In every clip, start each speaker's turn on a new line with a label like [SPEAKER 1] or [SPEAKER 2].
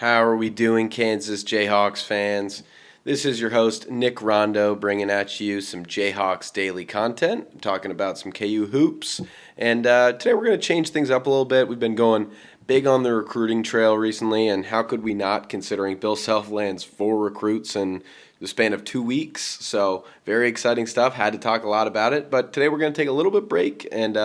[SPEAKER 1] How are we doing, Kansas Jayhawks fans? This is your host, Nick Rondeau, bringing at you some Jayhawks Daily content, talking about some KU hoops. And today we're going to change things up a little bit. We've been going big on the recruiting trail recently, and how could we not, considering Bill Self lands 4 recruits in the span of 2 weeks. So very exciting stuff. Had to talk a lot about it. But today we're going to take a little bit break and,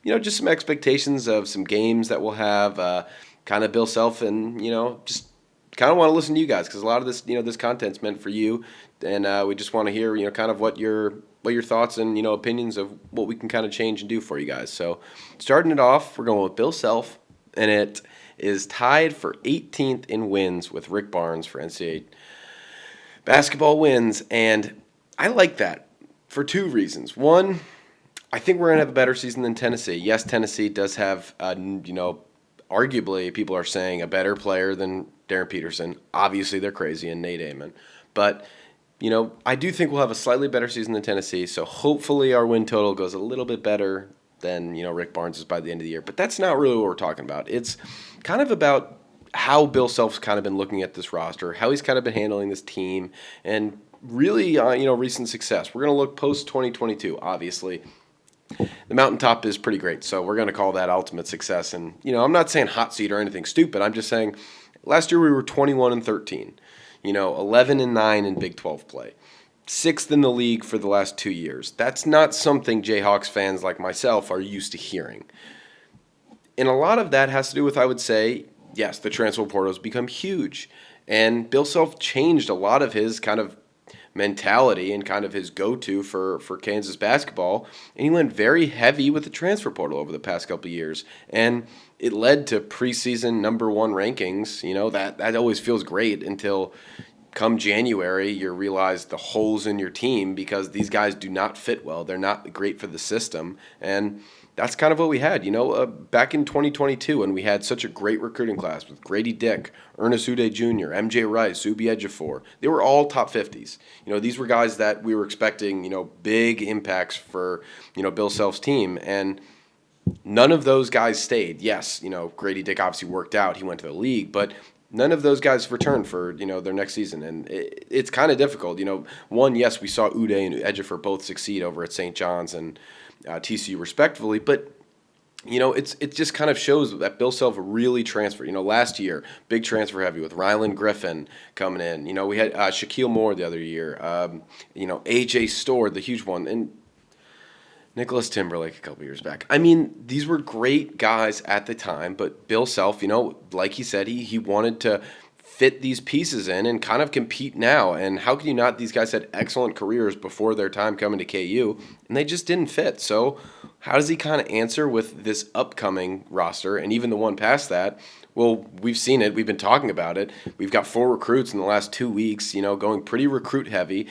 [SPEAKER 1] just some expectations of some games that we'll have. Kind of Bill Self, and just kind of want to listen to you guys, because a lot of this this content's meant for you, and we just want to hear kind of what your thoughts and opinions of what we can kind of change and do for you guys. So starting it off, we're going with Bill Self, and it is tied for 18th in wins with Rick Barnes for NCAA basketball wins, and I like that for 2 reasons. One, I think we're going to have a better season than Tennessee. Yes, Tennessee does have arguably, people are saying a better player than Darren Peterson. Obviously, they're crazy, and Nate Amon. But, I do think we'll have a slightly better season than Tennessee, so hopefully our win total goes a little bit better than, Rick Barnes is by the end of the year. But that's not really what we're talking about. It's kind of about how Bill Self's kind of been looking at this roster, how he's kind of been handling this team, and really, recent success. We're going to look post-2022, obviously. The mountaintop is pretty great, so we're going to call that ultimate success. And, I'm not saying hot seat or anything stupid. I'm just saying last year we were 21-13, 11-9 in Big 12 play, 6th in the league for the last 2 years. That's not something Jayhawks fans like myself are used to hearing. And a lot of that has to do with, I would say, yes, the transfer portal has become huge. And Bill Self changed a lot of his kind of mentality and kind of his go-to for Kansas basketball, and he went very heavy with the transfer portal over the past couple of years, and it led to preseason number 1 rankings. That always feels great until come January you realize the holes in your team, because these guys do not fit well. They're not great for the system, and that's kind of what we had, back in 2022, when we had such a great recruiting class with Grady Dick, Ernest Uday Jr., MJ Rice, Ubi Ejiofor. They were all top 50s. These were guys that we were expecting, big impacts for, Bill Self's team, and none of those guys stayed. Yes, Grady Dick obviously worked out. He went to the league, but none of those guys returned for, their next season, and it's kind of difficult. One, yes, we saw Uday and Ejiofor both succeed over at St. John's and TCU respectively, but it just kind of shows that Bill Self really transferred. Last year, big transfer heavy with Rylan Griffin coming in. We had Shaquille Moore the other year. AJ Storr, the huge one, and Nicholas Timberlake a couple years back. I mean, these were great guys at the time, but Bill Self, like he said, he wanted to fit these pieces in and kind of compete now. And how can you not? These guys had excellent careers before their time coming to KU, and they just didn't fit. So how does he kind of answer with this upcoming roster and even the one past that? Well, we've seen it. We've been talking about it. We've got 4 recruits in the last 2 weeks, going pretty recruit heavy,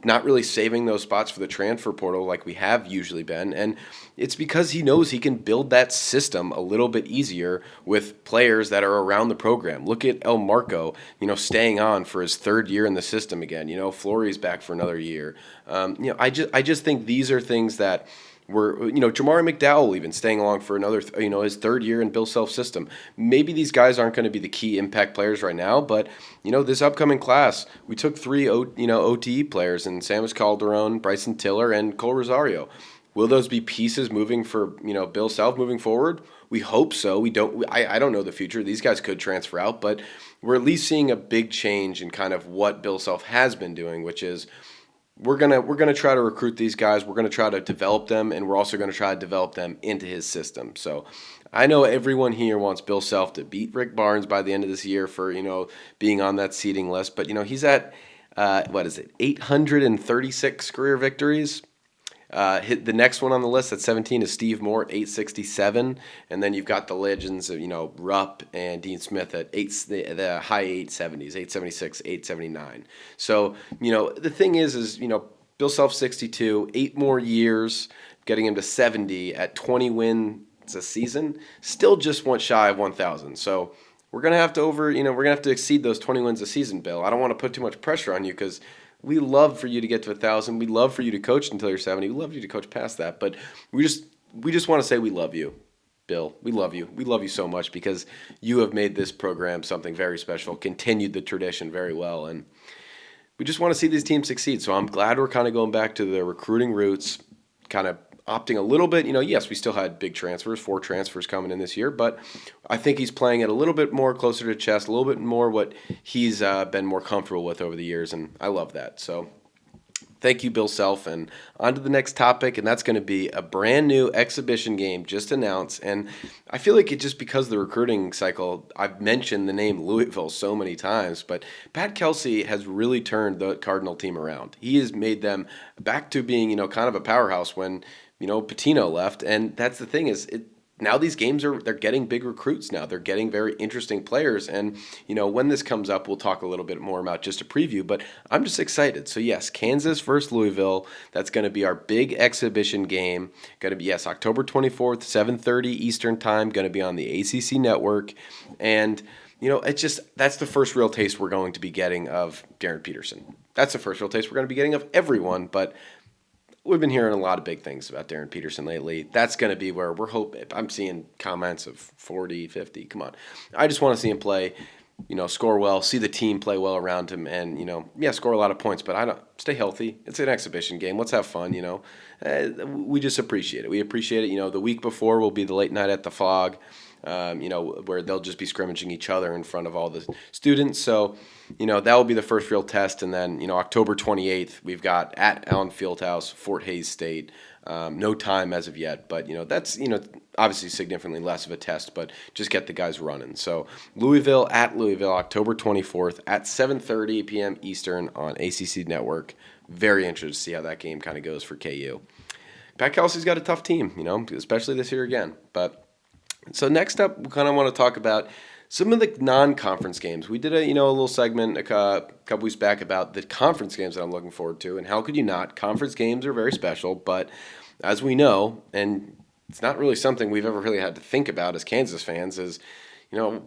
[SPEAKER 1] not really saving those spots for the transfer portal like we have usually been. And it's because he knows he can build that system a little bit easier with players that are around the program. Look at El Marco, staying on for his 3rd year in the system again. Flory's back for another year. I just think these are things that were, Jamari McDowell even staying along for another, his 3rd year in Bill Self's system. Maybe these guys aren't going to be the key impact players right now, but, this upcoming class, we took 3, OTE players in Samus Calderon, Bryson Tiller, and Cole Rosario. Will those be pieces moving for, Bill Self moving forward? We hope so. We don't. I don't know the future. These guys could transfer out, but we're at least seeing a big change in kind of what Bill Self has been doing, which is we're gonna try to recruit these guys. We're gonna try to develop them, and we're also gonna try to develop them into his system. So I know everyone here wants Bill Self to beat Rick Barnes by the end of this year for being on that seeding list, but he's at 836 career victories. The next one on the list at 17 is Steve Moore at 867, and then you've got the legends of Rupp and Dean Smith at the high 870s, 876, 879. So the thing is Bill Self 62, 8 more years, getting him to 70 at 20 wins a season, still just went shy of 1,000. So we're gonna have to we're gonna have to exceed those 20 wins a season, Bill. I don't want to put too much pressure on you, because we love for you to get to 1,000. We love for you to coach until you're 70. We love you to coach past that. But we just want to say we love you. Bill, we love you. We love you so much because you have made this program something very special, continued the tradition very well, and we just want to see these teams succeed. So I'm glad we're kind of going back to the recruiting roots, kind of opting a little bit. Yes, we still had big transfers, 4 transfers coming in this year, but I think he's playing it a little bit more closer to chest, a little bit more what he's been more comfortable with over the years, and I love that. So thank you, Bill Self. And on to the next topic, and that's going to be a brand new exhibition game just announced. And I feel like it just because of the recruiting cycle, I've mentioned the name Louisville so many times, but Pat Kelsey has really turned the Cardinal team around. He has made them back to being, kind of a powerhouse when, Pitino left. And that's the thing is now these games they're getting big recruits now. They're getting very interesting players. And, when this comes up, we'll talk a little bit more about just a preview, but I'm just excited. So yes, Kansas versus Louisville. That's going to be our big exhibition game. Going to be, yes, October 24th, 7:30 Eastern time, going to be on the ACC network. And, that's the first real taste we're going to be getting of Darren Peterson. That's the first real taste we're going to be getting of everyone, but we've been hearing a lot of big things about Darren Peterson lately. That's going to be where we're hoping. I'm seeing comments of 40, 50. Come on. I just want to see him play, score well, see the team play well around him, and, score a lot of points. But I don't stay healthy. It's an exhibition game. Let's have fun, We just appreciate it. We appreciate it. The week before will be the late night at the Fog. Where they'll just be scrimmaging each other in front of all the students. So, that will be the first real test. And then, October 28th, we've got at Allen Fieldhouse, Fort Hays State. No time as of yet, but, that's, obviously significantly less of a test, but just get the guys running. So Louisville, October 24th at 7:30 p.m. Eastern on ACC Network. Very interested to see how that game kind of goes for KU. Pat Kelsey's got a tough team, especially this year again, but so next up, we kind of want to talk about some of the non-conference games. We did a little segment a couple weeks back about the conference games that I'm looking forward to, and how could you not? Conference games are very special, but as we know, and it's not really something we've ever really had to think about as Kansas fans, is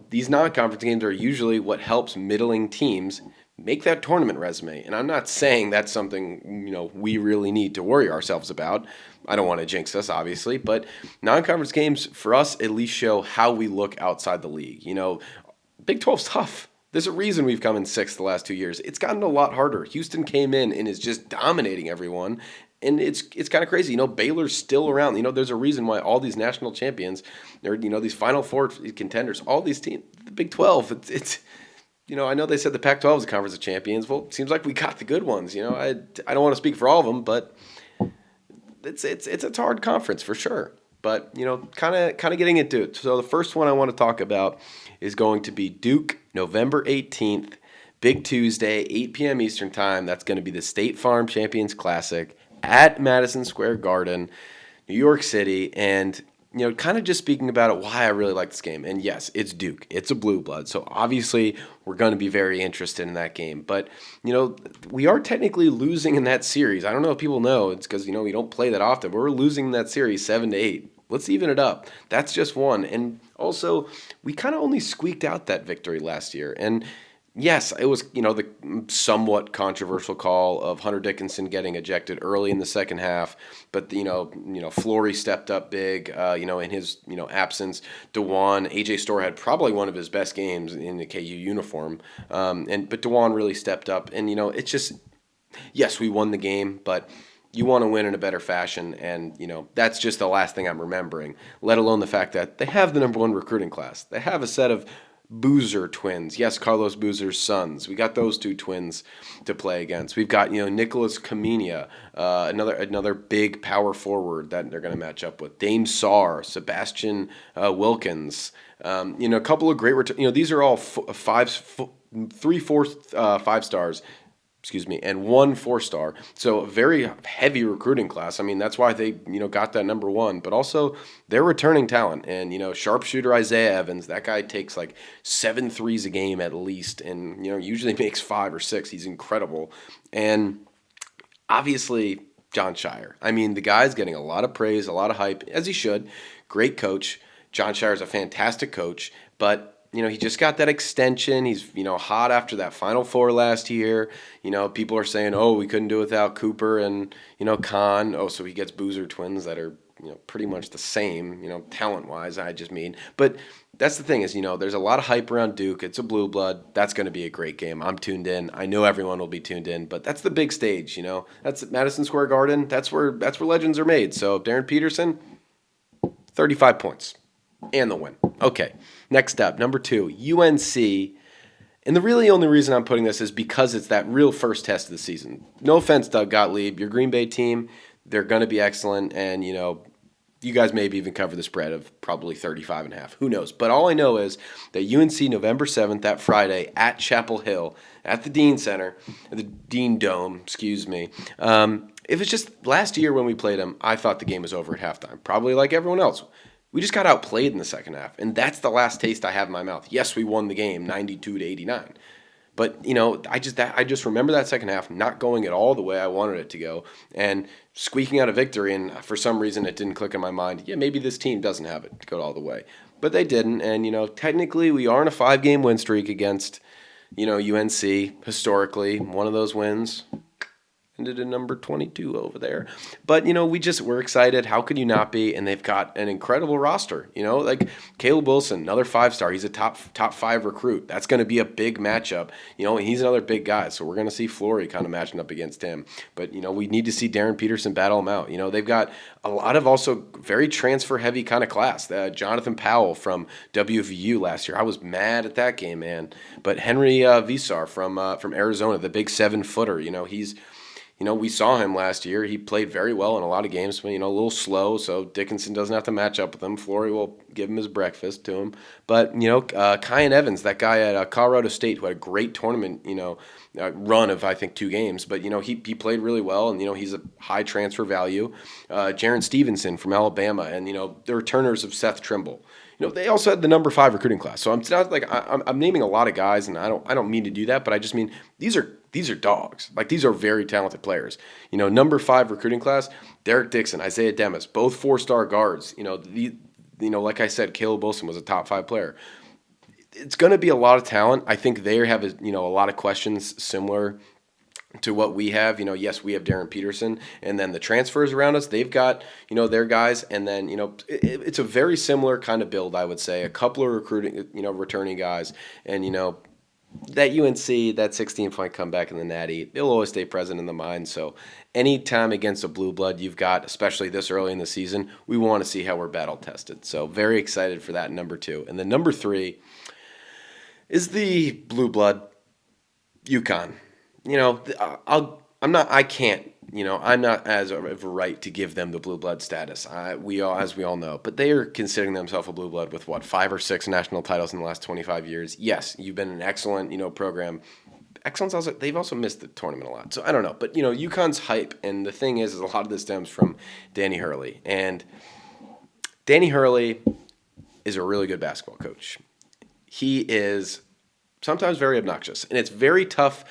[SPEAKER 1] these non-conference games are usually what helps middling teams make that tournament resume. And I'm not saying that's something, we really need to worry ourselves about. I don't want to jinx us, obviously, but non-conference games for us at least show how we look outside the league. Big 12's tough. There's a reason we've come in sixth the last 2 years. It's gotten a lot harder. Houston came in and is just dominating everyone. And it's kind of crazy. Baylor's still around. There's a reason why all these national champions, or, these Final Four contenders, all these teams, the Big 12, it's I know they said the Pac-12 is a conference of champions. Well, it seems like we got the good ones. I don't want to speak for all of them, but it's a hard conference for sure. But kind of getting into it. So the first one I want to talk about is going to be Duke, November 18th, Big Tuesday, 8 p.m. Eastern time. That's going to be the State Farm Champions Classic at Madison Square Garden, New York City, and kind of just speaking about it, why I really like this game. And yes, it's Duke. It's a blue blood. So obviously we're going to be very interested in that game. But, we are technically losing in that series. I don't know if people know. It's because, we don't play that often. But we're losing that series 7-8. Let's even it up. That's just one. And also, we kind of only squeaked out that victory last year. And yes, it was, the somewhat controversial call of Hunter Dickinson getting ejected early in the second half, but Flory stepped up big, in his, absence. DeJuan, AJ Storr had probably one of his best games in the KU uniform, but DeJuan really stepped up, and it's just, yes, we won the game, but you want to win in a better fashion, and that's just the last thing I'm remembering. Let alone the fact that they have the number 1 recruiting class. They have a set of Boozer twins. Yes, Carlos Boozer's sons. We got those 2 twins to play against. We've got, Nicholas Kamenia, another big power forward that they're going to match up with. Dame Sarr, Sebastian Wilkins. A couple of great these are all 3, 4, 5 stars. And 1 4-star. So a very heavy recruiting class. I mean, that's why they, got that number 1. But also, they're returning talent. And, sharpshooter Isaiah Evans, that guy takes like 7 threes a game at least. And, usually makes 5 or 6. He's incredible. And obviously, John Shire. I mean, the guy's getting a lot of praise, a lot of hype, as he should. Great coach. John Shire's a fantastic coach. But he just got that extension. He's, hot after that Final Four last year. People are saying, oh, we couldn't do it without Cooper and, Khan. Oh, so he gets Boozer twins that are pretty much the same, talent-wise, I just mean. But that's the thing is, there's a lot of hype around Duke. It's a blue blood. That's going to be a great game. I'm tuned in. I know everyone will be tuned in, but that's the big stage, That's Madison Square Garden. That's where legends are made. So Darren Peterson, 35 points and the win. Okay, next up, number 2, UNC. And the really only reason I'm putting this is because it's that real first test of the season. No offense, Doug Gottlieb. Your Green Bay team, they're going to be excellent. And, you guys maybe even cover the spread of probably 35.5. Who knows? But all I know is that UNC November 7th, that Friday, at Chapel Hill, at the Dean Center, the Dean Dome, excuse me. It was just last year when we played them, I thought the game was over at halftime. Probably like everyone else. We just got outplayed in the second half, and that's the last taste I have in my mouth. Yes, we won the game 92-89. But, I just remember that second half not going at all the way I wanted it to go and squeaking out a victory, and for some reason it didn't click in my mind, maybe this team doesn't have it to go all the way. But they didn't, and, technically we are in a 5-game win streak against, UNC historically. One of those wins ended in number 22 over there. But, we're excited. How could you not be? And they've got an incredible roster. Like Caleb Wilson, another 5-star. He's a top 5 recruit. That's going to be a big matchup. And he's another big guy. So we're going to see Flory kind of matching up against him. But, we need to see Darren Peterson battle him out. They've got a lot of also very transfer-heavy kind of class. Jonathan Powell from WVU last year. I was mad at that game, man. But Henry Visar from Arizona, the big 7-footer, he's we saw him last year. He played very well in a lot of games, but, a little slow, so Dickinson doesn't have to match up with him. Flory will give him his breakfast to him. But, Kyan Evans, that guy at Colorado State who had a great tournament, run of, I think, 2 games. But, he played really well, and, he's a high transfer value. Jaron Stevenson from Alabama, and, the returners of Seth Trimble. They also had the number 5 recruiting class. So it's not like I'm naming a lot of guys, and I don't mean to do that, but I just mean these are dogs. Like, these are very talented players. Number 5 recruiting class, Derek Dixon, Isaiah Demus, both 4-star guards. Like I said, Caleb Wilson was a top 5 player. It's going to be a lot of talent. I think they have a lot of questions similar to what we have. Yes, we have Darren Peterson, and then the transfers around us, they've got, their guys, and then, it's a very similar kind of build, I would say. A couple of returning guys, and, that UNC, that 16-point comeback in the Natty, it'll always stay present in the mind. So anytime against a blue blood you've got, especially this early in the season, we want to see how we're battle tested. So very excited for that, number 2. And then number 3 is the blue blood UConn. I'm not as of a right to give them the blue blood status. As we all know, but they are considering themselves a blue blood with 5 or 6 national titles in the last 25 years. Yes, you've been an excellent, program. Excellence also, they've also missed the tournament a lot. So I don't know, but UConn's hype, and the thing is a lot of this stems from Danny Hurley, and Danny Hurley is a really good basketball coach. He is sometimes very obnoxious, and it's very tough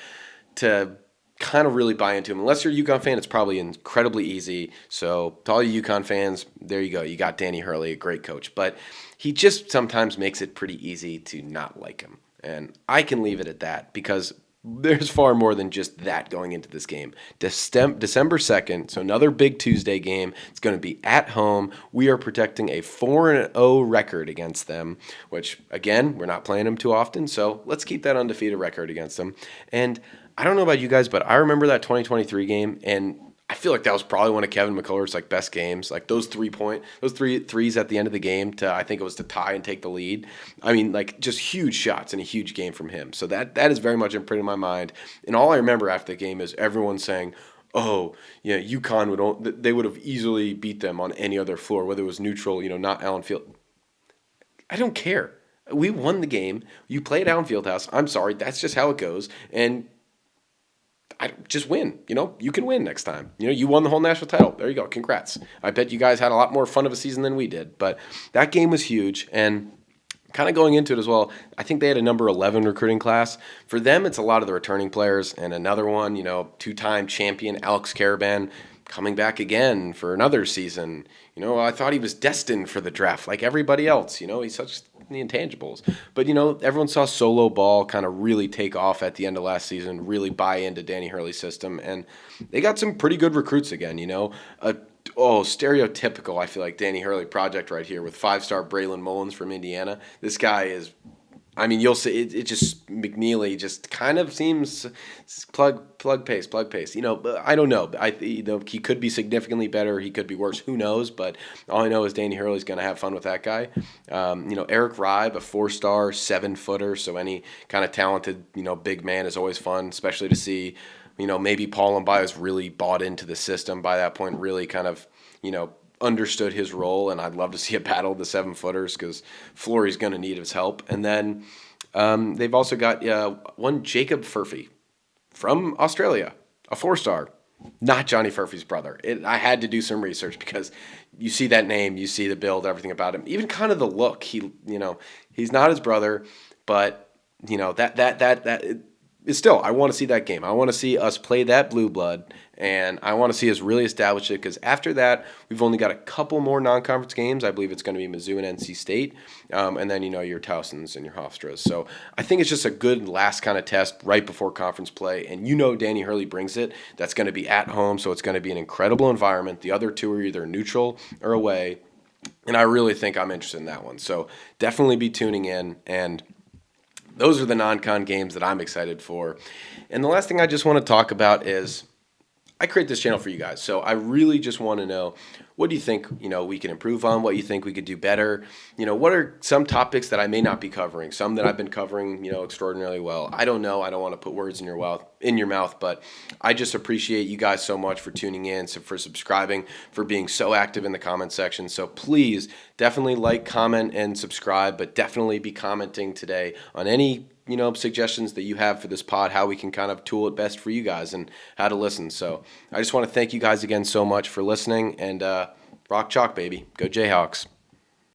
[SPEAKER 1] to kind of really buy into him. Unless you're a UConn fan, it's probably incredibly easy. So to all you UConn fans, there you go. You got Danny Hurley, a great coach. But he just sometimes makes it pretty easy to not like him. And I can leave it at that because there's far more than just that going into this game. December 2nd, so another big Tuesday game. It's going to be at home. We are protecting a 4-0 record against them, which, again, we're not playing them too often. So let's keep that undefeated record against them. And I don't know about you guys, but I remember that 2023 game, and I feel like that was probably one of Kevin McCullough's best games. Like those three threes at the end of the game I think it was to tie and take the lead. I mean, just huge shots and a huge game from him. So that is very much imprinted in my mind. And all I remember after the game is everyone saying, "Oh, yeah, UConn they would have easily beat them on any other floor, whether it was neutral, not Allen Field." I don't care. We won the game. You played Allen Fieldhouse. I'm sorry, that's just how it goes. And I just win. You can win next time. You won the whole national title. There you go. Congrats. I bet you guys had a lot more fun of a season than we did. But that game was huge. And kind of going into it as well, I think they had a number 11 recruiting class. For them, it's a lot of the returning players. And another one, 2-time champion Alex Caravan coming back again for another season. I thought he was destined for the draft like everybody else. He's such the intangibles. But, everyone saw Solo Ball kind of really take off at the end of last season, really buy into Danny Hurley's system. And they got some pretty good recruits again, a stereotypical, I feel like, Danny Hurley project right here with 5-star Braylon Mullins from Indiana. This guy is, I mean, you'll see it just McNeely just kind of seems plug pace. But I don't know. He could be significantly better. He could be worse. Who knows? But all I know is Danny Hurley's going to have fun with that guy. Eric Ribe, a 4-star 7-footer. So any kind of talented big man is always fun, especially to see. Maybe Paul Mbaya's really bought into the system by that point. Really kind of understood his role, and I'd love to see a battle of the 7-footers because Flory's going to need his help. And then they've also got one Jacob Furphy from Australia, a 4-star, not Johnny Furphy's brother. I had to do some research because you see that name, you see the build, everything about him, even kind of the look. He's not his brother, but still, I want to see that game. I want to see us play that blue blood, and I want to see us really establish it because after that, we've only got a couple more non-conference games. I believe it's going to be Mizzou and NC State, and then your Towsons and your Hofstras. So I think it's just a good last kind of test right before conference play, and Danny Hurley brings it. That's going to be at home, so it's going to be an incredible environment. The other two are either neutral or away, and I really think I'm interested in that one. So definitely be tuning in, and those are the non-con games that I'm excited for. And the last thing I just want to talk about is I create this channel for you guys. So I really just want to know, what do you think, we can improve on? What you think we could do better? What are some topics that I may not be covering? Some that I've been covering, extraordinarily well. I don't know. I don't want to put words in your mouth, but I just appreciate you guys so much for tuning in, for subscribing, for being so active in the comment section. So please definitely like, comment, and subscribe, but definitely be commenting today on any suggestions that you have for this pod, how we can kind of tool it best for you guys and how to listen. So I just want to thank you guys again so much for listening, and rock chalk, baby. Go Jayhawks.